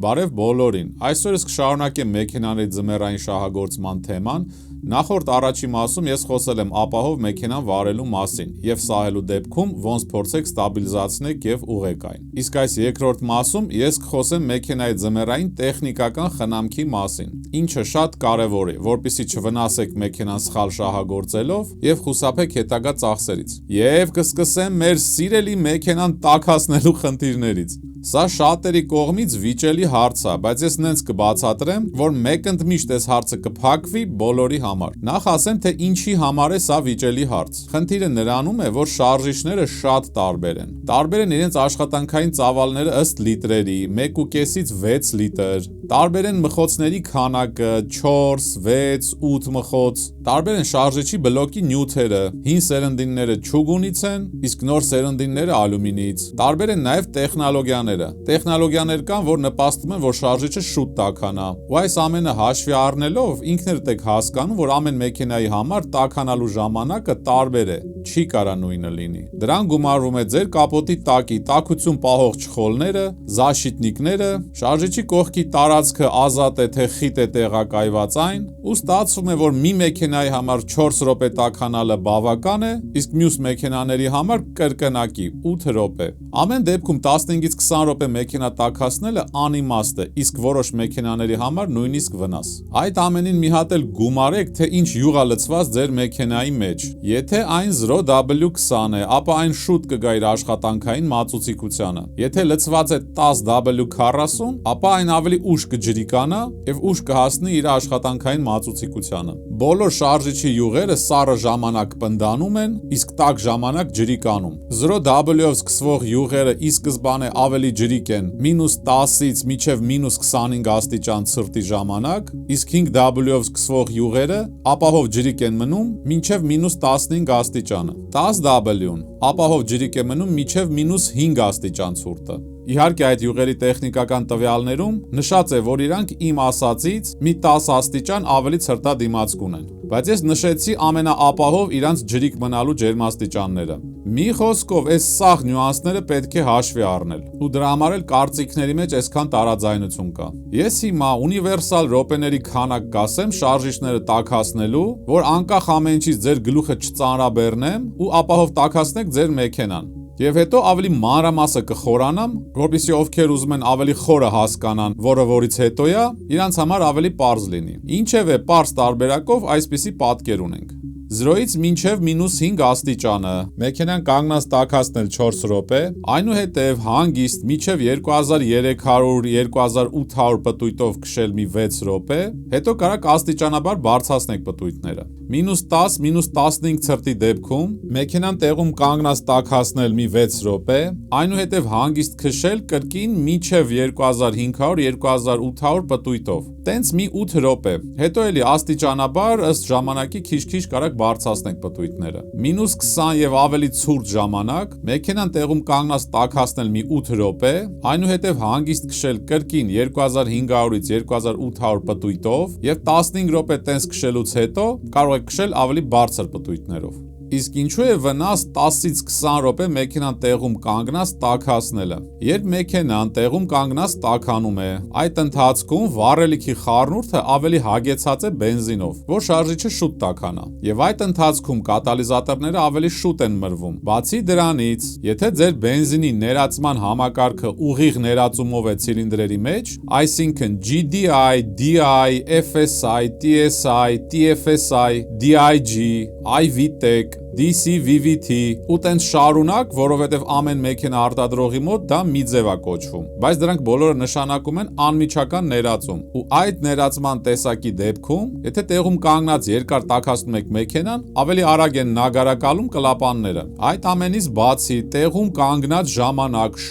Բարև բոլորին, այսօր ես կշարունակեմ մեքենաների ձմեռային շահագործման թեման։ Նախորդ առաջի մասում ես խոսել եմ ապահով մեքենան վարելու մասին եւ սահելու դեպքում ոնց փորձեք ստաբիլիզացնել եւ ուղեկային։ Իսկ այս երկրորդ մասում ես կխոսեմ մեքենայի ձմեռային տեխնիկական խնամքի մասին, ինչը շատ կարեւոր է, որպեսզի չվնասեք մեքենան սխալ շահագործելով եւ խուսափեք հետագա ծախսերից։ Եվ կսկսեմ մեր սիրելի մեքենան տաքացնելու խնդիրներից։ Սա շատերի կողմից վիճելի հարց է, բայց ես նենց կբացատրեմ, որ մեկընդմիշտ այս հարցը կփակվի բոլորի համար։ Նախ ասեմ, թե ինչի համար է սա վիճելի հարց։ Խնդիրը նրանում է, որ շարժիչները շատ տարբեր են։ Տարբեր են իրենց աշխատանքային ծավալները ըստ լիտրերի, 1.5-ից 6 լիտր։ Տարբեր են մխոցների քանակը, 4, 6, 8 մխոց։ Տարբեր են շարժիչի բլոկի նյութերը։ Հին սերնդինները չուգունից են, իսկ նոր սերնդինները ալյումինից։ Տարբեր են նաև տեխնոլոգիաները։ Տեխնոլոգիաներ կան, որ նպաստում են, որ շարժիչը շուտ տաքանա։ Ու այս ամենը հաշվի առնելով, ինքներդ եք հասկանում, որ ամեն մեքենայի համար տաքանալու ժամանակը տարբեր է, չի կարա նույնը լինի։ Դրան գումարվում է ձեր կապոտի տակի տաքություն պահող չխոլները, զաշիտնիկները, շարժիչի կողքի տարածքը ազատ է թե խիտ է տեղակայված այն, ու ստացվում է, որ մի մեքենայի համար 4 րոպե տաքանալը բավական է, իսկ մյուս մեքենաների համար կրկնակի 8 րոպե։ Ամեն դեպքում 15-ից 20 րոպե մեքենա տաքացնելը անիմաստ է, իսկ որոշ մեքենաների համար նույնիսկ վնաս։ Այդ ամենին մի հատ էլ գումարեք, թե ինչ յուղ է լցված ձեր մեքենայի մեջ։ Եթե այն 0W20 է, ապա այն շուտ կգա իր աշխատանքային մածուցիկությանը։ Եթե լցված է 10W40, ապա այն ավելի ուշ կջրիկանա եւ ուշ կհասնի իր աշխատանքային մածուցիկությանը։ Բոլոր շարժիչի յուղերը սառը ժամանակ պնդանում են, իսկ տաք ժամանակ ջրիկանում։ 0W-ով սկսվող յուղերը ի սկզբանե ավելի ջրիկ են -10-ից մինչև -25 աստիճան ցրտի ժամանակ, իսկ 5W-ով սկսվող յուղերը ապահով ջրիկ են մնում մինչև -15 աստիճանը։ 10W-ն ապահով ջրիկ է մնում մինչև -5 աստիճան ցուրտը։ Իհարկե այդ յուղերի տեխնիկական տվյալներում նշած է, որ իրանք իմ ասածից մի 10 աստիճան ավելի ցրտադիմացկուն են։ Բայց ես նշեցի ամենաապահով իրանց ջրիկ մնալու ջերմաստիճանները։ Մի խոսքով, այս սաղ նյուանսները պետք է հաշվի առնել, ու դրա համար էլ կարծիքների մեջ այսքան տարաձայնություն կա։ Ես հիմա ունիվերսալ րոպեների քանակ կասեմ շարժիչները տաքացնելու, որ անկախ ամեն ինչից ձեր գլուխը չծանրաբեռնեմ ու ապահով տաքացնեք ձեր մեքենան։ Եվ հետո ավելի մանրամասը կխորանամ, որպեսզի ովքեր ուզում են ավելի խորը հասկանան, որը որից հետո է, իրանց համար ավելի պարզ լինի։ Ինչևէ, պարզ տարբերակով այսպիսի պատկեր ունենք։ 0-ից մինչև -5 աստիճանը մեքենան կանգնած տաքացնել 4 րոպե, այնուհետև հանգիստ մինչև 2300-2800 պտույտով քշել մի 6 րոպե, հետո կարաք աստիճանաբար բարձրացնեք պտույտները։ -10, -15 ցրտի դեպքում մեքենան տեղում կանգնած տաքացնել մի 6 րոպե, այնուհետև հանգիստ քշել կրկին մինչև 2500-2800 պտույտով։ Տենց մի 8 րոպե, հետո էլի աստիճանաբար ըստ ժամանակի քիչ-քիչ կարաք բարձրացնեք պտույտները։ -20 եւ ավելի ցուրտ ժամանակ մեքենան տեղում կանգնած տաքացնել մի 8 րոպե, այնուհետև հանգիստ քշել կրկին 2500-ից 2800 պտույտով եւ 15 րոպե տենց քշելուց հետո կարող եք քշել ավելի բարձր պտույտներով։ Իսկ ինչու է վնաս 10-ից 20 րոպե մեքենան տեղում կանգնած տաքացնելը։ Երբ մեքենան տեղում կանգնած տաքանում է, այդ ընթացքում վառելիքի խառնուրդը ավելի հագեցած է բենզինով, որ շարժիչը շուտ տաքանա։ Եվ այդ ընթացքում կատալիզատորները ավելի շուտ են մրվում։ Բացի դրանից, եթե ձեր բենզինի ներածման համակարգը ուղիղ ներածումով է ցիլինդրերի մեջ, այսինքն GDI, DI, FSI, TSI, TFSI, DIG, iVTEC, DC-VVT ու տենց շարունակ, որովհետև ամեն մեքենա արտադրողի մոտ դա մի ձև է կոչվում, բայց դրանք բոլորը նշանակում են անմիջական ներածում, ու այդ ներածման տեսակի դեպքում, եթե տեղում կանգնած երկար տաքացնում եք մեքենան, ավելի արագ են նագարակալում կլապանները։ Այդ ամենից բացի, տեղում կանգնած ժամանակ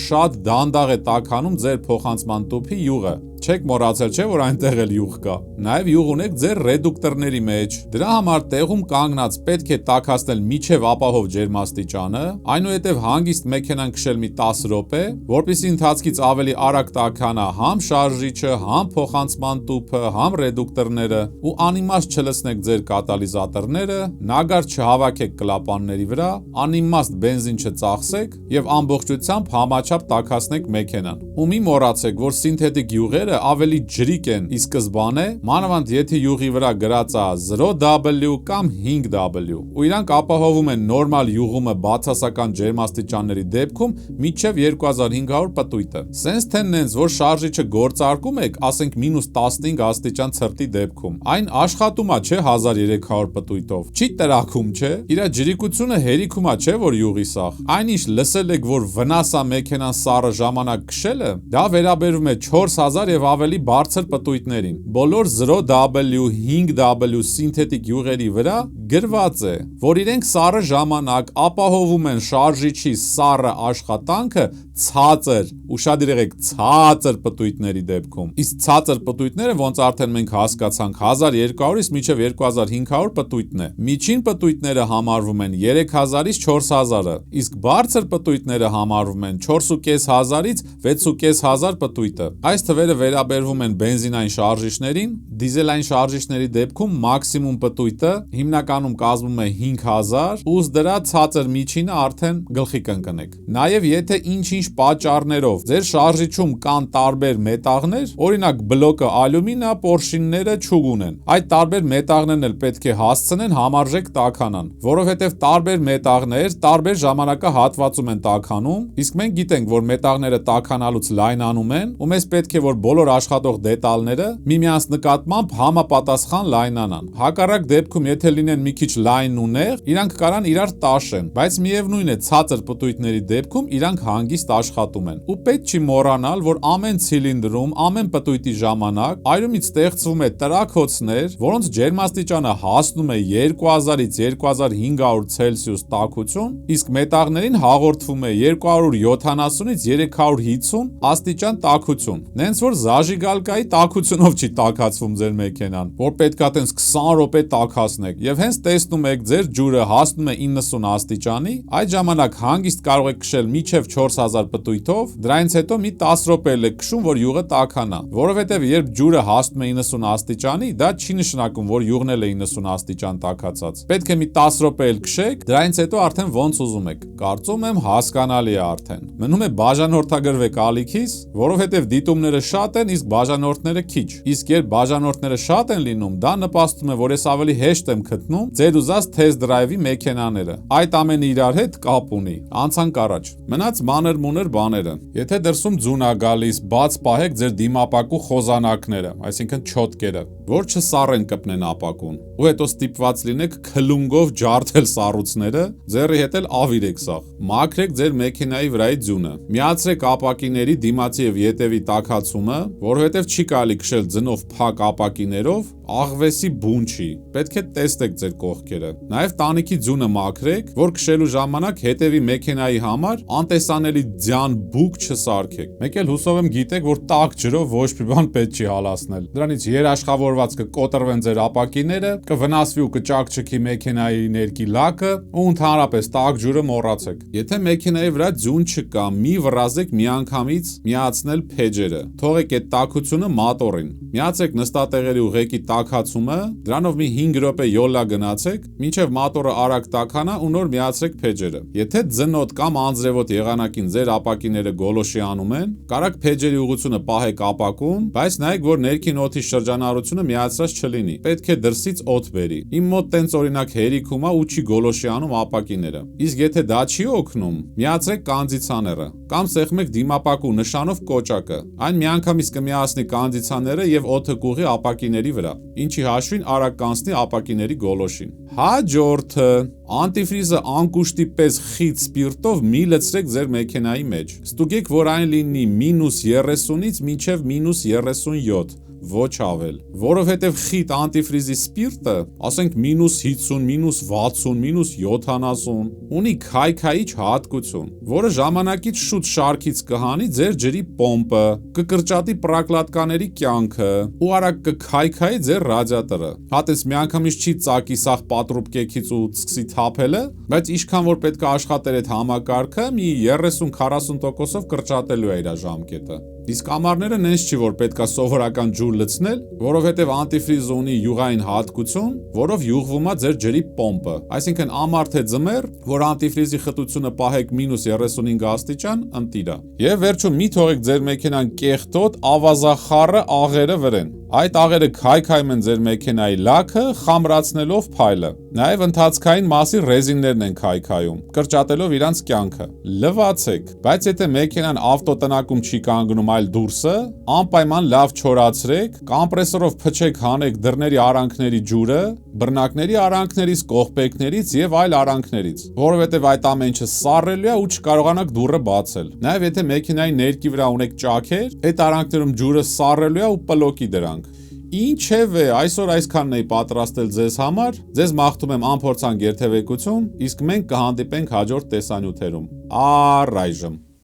շատ դանդաղ է տաքանում ձեր փոխանցման տուփի յուղը, Չեք մոռացել չէ, որ այնտեղ էլ յուղ կա։ Նաև յուղ ունեք ձեր ռեդուկտորների մեջ։ Դրա համար տեղում կանգնած պետք է տաքացնել միջև ապահով ջերմաստիճանը, այնուհետև հանգիստ մեքենան քշել մի 10 րոպե, որպեսզի ընթացքից ավելի արագ տաքանա համ շարժիչը, համ փոխանցման տուփը, համ ռեդուկտորները ու անիմաստ չլցնեք ձեր կատալիզատորները, նագար չհավաքեք կլապանների վրա, անիմաստ բենզին չծախսեք եւ ամբողջությամբ համաչափ տաքացնեք մեքենան։ Ու մի մոռացեք, որ սինթետիկ յուղերը ավելի ջրիկ են ի սկզբանե, մանավանդ եթե յուղի վրա գրած է 0W կամ 5W, ու իրանք ապահովում են նորմալ յուղումը բացասական ջերմաստիճանների դեպքում մինչև 2500 պտույտը։ Սենց թե նենց, որ շարժիչը գործարկում եք, ասենք -15 աստիճան ցրտի դեպքում, այն աշխատում է, չէ, 1300 պտույտով, չի տրաքում, չէ, իր ջրիկությունը հերիքում է, չէ, որ յուղի սաղ։ Այնինչ լսել եք, որ վնաս է մեքենան սառը ժամանակ քշելը, դա վերաբերում է 4000 եւ ավելի բարձր պտույտներին։ Բոլոր 0W, 5W սինթետիկ յուղերի վրա գրված է, որ իրենք սառը ժամանակ ապահովում են շարժիչի սառը աշխատանքը ցածր, ուշադիր եղեք, ցածր պտույտների դեպքում։ Իսկ ցածր պտույտները, ոնց արդեն մենք հասկացանք, 1200-ից մինչև 2500 պտույտն է։ Միջին պտույտները համարվում են 3000-ից 4000-ը, իսկ բարձր պտույտները համարվում են 4500-ից 6500 պտույտը։ Այս թվերը վերաբերվում են բենզինային շարժիչներին, դիզելային շարժիչների դեպքում մաքսիմում պտույտը հիմնականում կազմում է 5000, ուս դրա ցածր միջինը արդեն գլխի կընկնեք։ Նաև եթե ինչ-ինչ պատճառներով ձեր շարժիչում կան տարբեր մետաղներ, օրինակ բլոկը ալյումին է, պորշինները չուգուն են, այդ տարբեր մետաղներն էլ պետք է հասցնեն համարժեք տաքանան, որովհետև տարբեր մետաղներ տարբեր ժամանակահատվածում են տաքանում, իսկ մենք գիտենք, որ մետաղները տաքանալուց լայնանում են, ու մեզ պետք է, որ բոլոր աշխատող դետալները միմյանց նկատմամբ համապատասխան լայնանան։ Հակառակ դեպքում, եթե լինեն մի քիչ լայն ու նեղ, իրանք կարան իրար տաշեն, բայց միևնույն է, ցածր պտույտների դեպքում իրանք հանգիստ աշխատում են։ Ու պետք չի մոռանալ, որ ամեն ցիլինդրում, ամեն պտույտի ժամանակ այրումից ստեղծվում է տրաքոցներ, որոնց ջերմաստիճանը հասնում է 2000-ից 2500 Ցելսիուս տաքություն, իսկ մետաղներին հաղորդվում է 270-ից 350 աստիճան տաքություն։ Նենց որ զաժիգալկայի տաքությունով չի տաքացվում ձեր մեքենան, որ պետքա տենց 20 րոպե տաքացնեք, եւ հենց տեսնում եք ձեր ջուրը հասնում է 90 աստիճանի, այդ ժամանակ հանգիստ կարող եք քշել մինչև 4000 պտույտով, դրանից հետո մի 10 րոպե եք քշում, որ յուղը տաքանա, որովհետև երբ ջուրը հասնում է 90 աստիճանի, դա չի նշանակում, որ յուղն էլ է 90 աստիճան տաքացած։ Պետք է մի 10 րոպե քշեք, դրանից հետո արդեն ոնց ուզում եք։ Կարծում եմ հասկանալի է արդեն։ Մնում է բաժանորդագրվեք ալիքից, որովհետև դիտումները շատ են, իսկ բաժանորդները քիչ։ Իսկ երբ բաժանորդները շատ են լինում, դա նպաստում է, որ ես ավելի հեշտ եմ գտնում ձեր ուզած թեստ դրայվի մեքենաները։ Այդ ամենը իրար հետ կապ ունի։ Անցանք առաջ։ Մնաց մանր-մուներ բաները։ Եթե դրսում ձուն է գալիս, բաց պահեք ձեր դիմապակու խոզանակները, այսինքն չոտկերը, որ չսառեն կպնեն ապակուն։ Ու հետո ստիպված լինեք քլունգով ջարդել սառույցները, ձեռի հետ էլ ավիրեք սաղ։ Մաքրեք ձեր մեքենայի վրայի ձյունը։ Միացրեք ապակիների դիմացի եւ ետևի տաքացումը, որովհետեւ չի կարելի քշել ձնով փակ ապակիներով, աղվեսի բուն չի։ Պետք է տեստեք ձեր կողքերը։ Նաև տանիքի ձյունը մաքրեք, որ քշելու ժամանակ հետևի մեքենայի համար անտեսանելի ձյան բուկ չսարքեք։ Մեկ էլ հուսով եմ գիտեք, որ տաք ջրով ոչ մի բան պետք չի հալածնել։ Դրանից երաշխավորված կկոտրվեն ձեր ապակիները, կվնասվի ու կճակճկի մեքենայի ներքի լաքը ու ընդհանրապես տաք ջուրը մոռացեք։ Եթե մեքենայի վրա ձյուն չկա, մի վռազեք միանգամից միացնել փեջերը։ Թողեք այդ տաքությունը մատորին։ Միացրեք նստատեղերի ու ղեկի տաքացումը, դրանով մի 5 րոպե յոլա գնացեք, մինչև մատորը արագ տաքանա ու նոր միացրեք փեջերը։ Եթե ձնոտ կամ անձրևոտ եղանակին ձեր ապակիները գոլոշի անում են, կարաք փեջերի ուղղությունը պահեք ապակում, բայց նայեք, որ ներքին օդի շրջանառությունը միացրած չլինի։ Պետք է դրսից օդ բերի։ Իմ մոտ տենց օրինակ հերիքում է ու չի գոլոշի անում ապակիները։ Իսկ եթե դա չի օգնում, միացրեք կոնդիցիոները կամ սեղմեք դիմապակու նշանով կոճակը։ Այն միանգամից կմիացնի կոնդիցիոները եւ օդը կուղի ապակիների վրա, ինչի հաշվին արագ կանցնի ապակիների գոլոշին։ Հաջորդը, անտիֆրիզը անկուշտի պես խիտ սպիրտով մի լցրեք ձեր մեքենայի մեջ։ Ստուգեք, որ այն լինի -30-ից մինչև -37, ոչ ավել, որովհետև խիտ անտիֆրիզի սպիրտը, ասենք -50, -60, -70, ունի քայքայիչ հատկություն, որը ժամանակից շուտ շարքից կհանի ձեր ջրի պոմպը, կկրճատի պրակլատկաների կյանքը ու արագ կքայքայի ձեր ռադիատորը։ Հատես միանգամից չի ծակի սաղ պատրուպ կեքից ու սկսի թափելը, բայց ինչքան որ պետք է աշխատեր այդ համակարգը, մի 30-40%-ով կրճատելու է իր ժամկետը։ Իսկ ամառները նենց չի, որ պետք է սովորական ջուր լցնել, որովհետև անտիֆրիզը ունի յուղային հատկություն, որով յուղվում է ձեր ջրի պոմպը։ Այսինքն ամառ թե ձմեռ, որ անտիֆրիզի խտությունը պահեք -35 աստիճան, ընտիր է։ Եվ վերջում մի թողեք ձեր մեքենան կեղտոտ, ավազախառը աղերը վրեն։ Այդ աղերը քայքայում են ձեր մեքենայի լաքը, խամրացնելով փայլը։ Նաև ընթացքային մասի ռեզիններն են քայքայում, կրճատելով իրանց կյանքը։ Լվացեք, բայց եթե մեքենան ավտոտնակում չի կանգնում, այլ դուրսը, անպայման լավ չորացրեք, կոմպրեսորով փչեք, հանեք դռների արանքների ջուրը, բռնակների արանքներից, կողպեքներից եւ այլ արանքներից, որովհետեւ այդ ամեն ինչը սառելու է ու չկարողանաք դուռը բացել։ Նաև եթե մեքենայի ներքի վրա ունեք ճաքեր, այդ արանքներում ջուրը սառելու է ու պլոկի դրանք։ Ինչևէ, այսօր այսքանն էի պատրաստել ձեզ համար, ձեզ մաղթում եմ անփորձանք երթևեկություն, իսկ մենք կհանդիպենք հաջորդ տեսանյութերում։ Առայժմ։